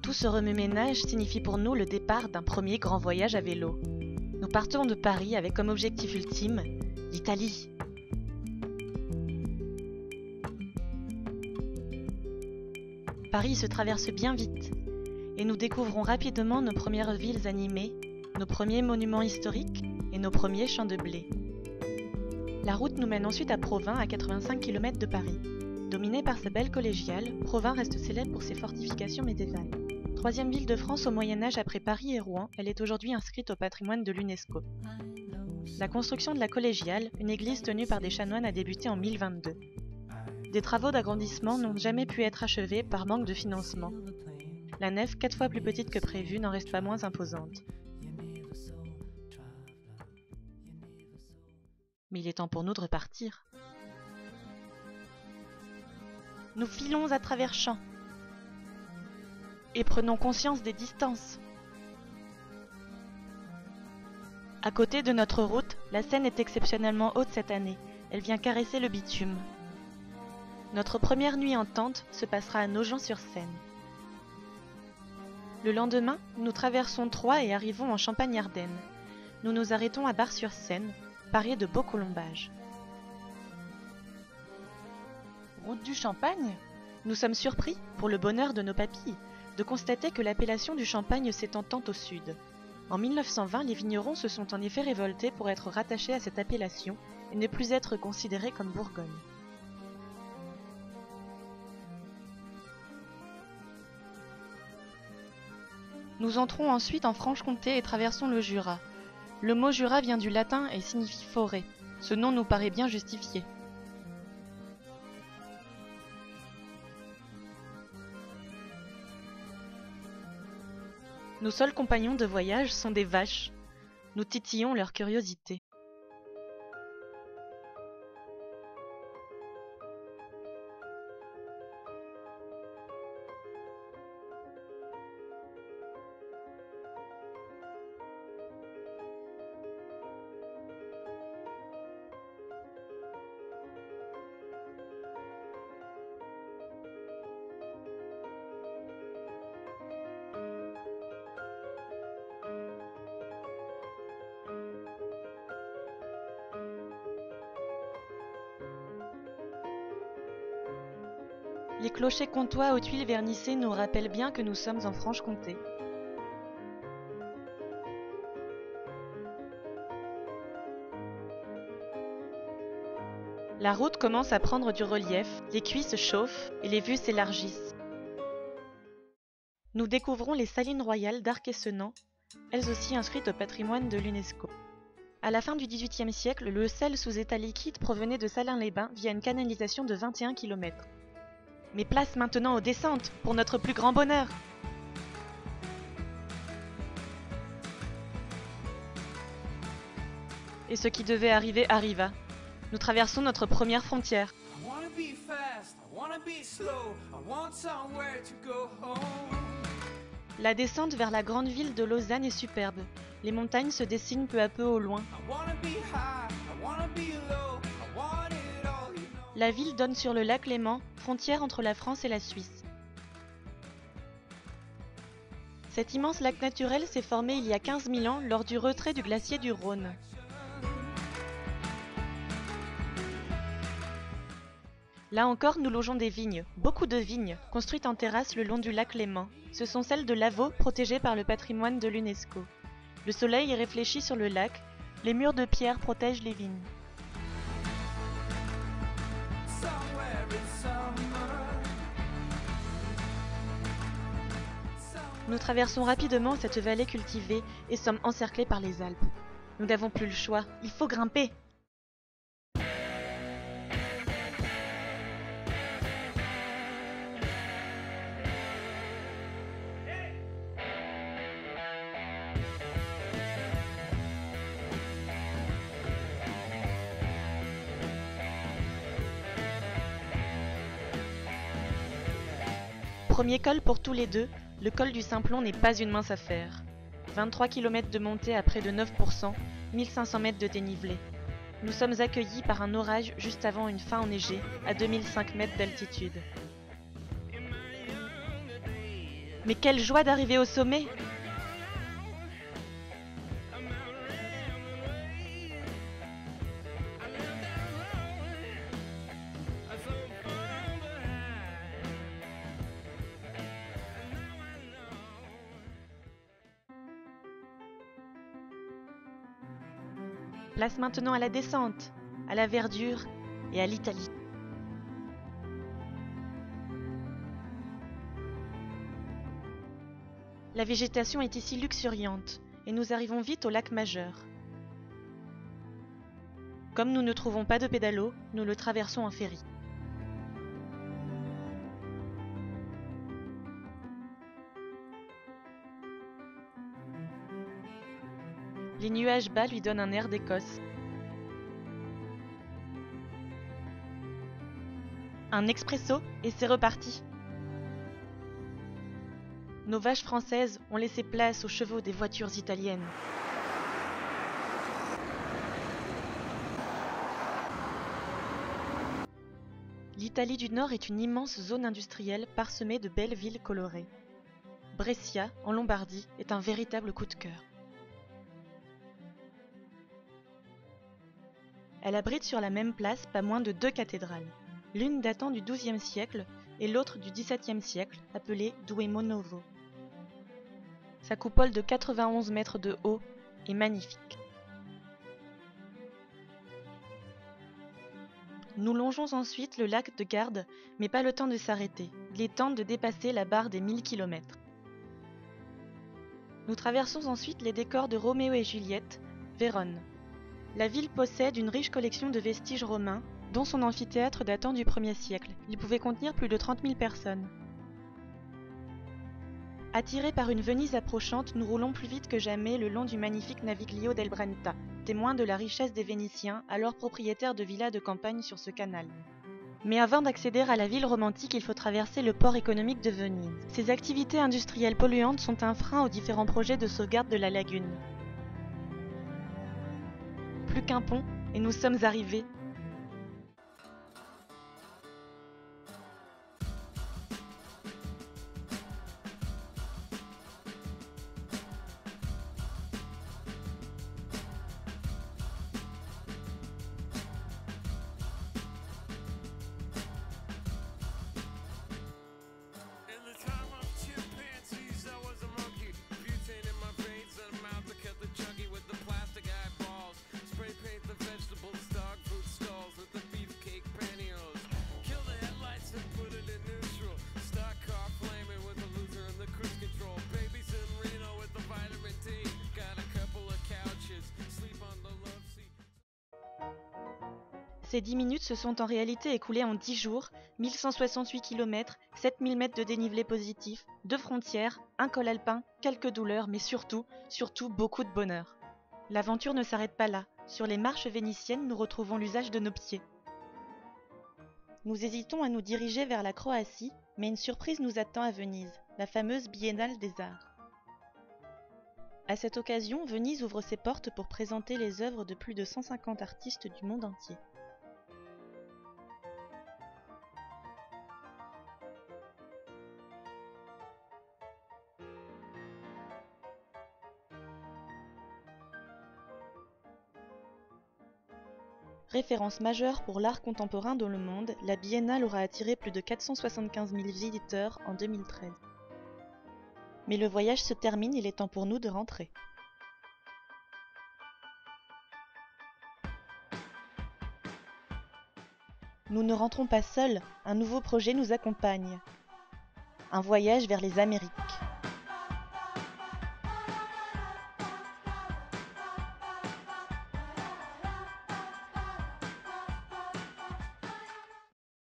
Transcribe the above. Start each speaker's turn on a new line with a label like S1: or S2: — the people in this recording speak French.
S1: Tout ce remue-ménage signifie pour nous le départ d'un premier grand voyage à vélo. Nous partons de Paris avec comme objectif ultime l'Italie. Paris se traverse bien vite et nous découvrons rapidement nos premières villes animées, nos premiers monuments historiques et nos premiers champs de blé. La route nous mène ensuite à Provins, à 85 km de Paris. Dominée par sa belle collégiale, Provins reste célèbre pour ses fortifications médiévales. Troisième ville de France au Moyen-Âge après Paris et Rouen, elle est aujourd'hui inscrite au patrimoine de l'UNESCO. La construction de la collégiale, une église tenue par des chanoines, a débuté en 1022. Des travaux d'agrandissement n'ont jamais pu être achevés par manque de financement. La nef, 4 fois plus petite que prévu, n'en reste pas moins imposante. Mais il est temps pour nous de repartir. Nous filons à travers champs et prenons conscience des distances. À côté de notre route, la Seine est exceptionnellement haute cette année. Elle vient caresser le bitume. Notre première nuit en tente se passera à Nogent-sur-Seine. Le lendemain, nous traversons Troyes et arrivons en Champagne-Ardenne. Nous nous arrêtons à Bar-sur-Seine, paré de beaux colombages. Route du Champagne ? Nous sommes surpris, pour le bonheur de nos papilles, de constater que l'appellation du Champagne s'étend tant au sud. En 1920, les vignerons se sont en effet révoltés pour être rattachés à cette appellation et ne plus être considérés comme Bourgogne. Nous entrons ensuite en Franche-Comté et traversons le Jura. Le mot Jura vient du latin et signifie forêt. Ce nom nous paraît bien justifié. Nos seuls compagnons de voyage sont des vaches. Nous titillons leur curiosité. Les clochers comtois aux tuiles vernissées nous rappellent bien que nous sommes en Franche-Comté. La route commence à prendre du relief, les cuisses se chauffent et les vues s'élargissent. Nous découvrons les salines royales d'Arc-et-Senans, elles aussi inscrites au patrimoine de l'UNESCO. À la fin du XVIIIe siècle, le sel sous état liquide provenait de Salins-les-Bains via une canalisation de 21 km. Mais place maintenant aux descentes, pour notre plus grand bonheur. Et ce qui devait arriver arriva. Nous traversons notre première frontière. La descente vers la grande ville de Lausanne est superbe. Les montagnes se dessinent peu à peu au loin. La ville donne sur le lac Léman, frontière entre la France et la Suisse. Cet immense lac naturel s'est formé il y a 15 000 ans lors du retrait du glacier du Rhône. Là encore, nous logeons des vignes, beaucoup de vignes, construites en terrasse le long du lac Léman. Ce sont celles de Lavaux, protégées par le patrimoine de l'UNESCO. Le soleil est réfléchi sur le lac, les murs de pierre protègent les vignes. Nous traversons rapidement cette vallée cultivée et sommes encerclés par les Alpes. Nous n'avons plus le choix, il faut grimper. Premier col pour tous les deux, le col du Simplon n'est pas une mince affaire. 23 km de montée à près de 9%, 1500 mètres de dénivelé. Nous sommes accueillis par un orage juste avant une fin enneigée, à 2005 mètres d'altitude. Mais quelle joie d'arriver au sommet! Place maintenant à la descente, à la verdure et à l'Italie. La végétation est ici luxuriante et nous arrivons vite au lac Majeur. Comme nous ne trouvons pas de pédalo, nous le traversons en ferry. Les nuages bas lui donnent un air d'Écosse. Un expresso et c'est reparti. Nos vaches françaises ont laissé place aux chevaux des voitures italiennes. L'Italie du Nord est une immense zone industrielle parsemée de belles villes colorées. Brescia, en Lombardie, est un véritable coup de cœur. Elle abrite sur la même place pas moins de 2 cathédrales, l'une datant du XIIe siècle et l'autre du XVIIe siècle, appelée Duomo Novo. Sa coupole de 91 mètres de haut est magnifique. Nous longeons ensuite le lac de Garde, mais pas le temps de s'arrêter. Il est temps de dépasser la barre des 1000 km. Nous traversons ensuite les décors de Roméo et Juliette, Vérone. La ville possède une riche collection de vestiges romains, dont son amphithéâtre datant du 1er siècle. Il pouvait contenir plus de 30 000 personnes. Attirés par une Venise approchante, nous roulons plus vite que jamais le long du magnifique Naviglio del Brenta, témoin de la richesse des Vénitiens, alors propriétaires de villas de campagne sur ce canal. Mais avant d'accéder à la ville romantique, il faut traverser le port économique de Venise. Ces activités industrielles polluantes sont un frein aux différents projets de sauvegarde de la lagune. Plus qu'un pont, et nous sommes arrivés. Ces 10 minutes se sont en réalité écoulées en 10 jours, 1168 km, 7000 mètres de dénivelé positif, 2 frontières, un col alpin, quelques douleurs, mais surtout beaucoup de bonheur. L'aventure ne s'arrête pas là. Sur les marches vénitiennes, nous retrouvons l'usage de nos pieds. Nous hésitons à nous diriger vers la Croatie, mais une surprise nous attend à Venise, la fameuse Biennale des Arts. À cette occasion, Venise ouvre ses portes pour présenter les œuvres de plus de 150 artistes du monde entier. Référence majeure pour l'art contemporain dans le monde, la Biennale aura attiré plus de 475 000 visiteurs en 2013. Mais le voyage se termine, il est temps pour nous de rentrer. Nous ne rentrons pas seuls, un nouveau projet nous accompagne. Un voyage vers les Amériques.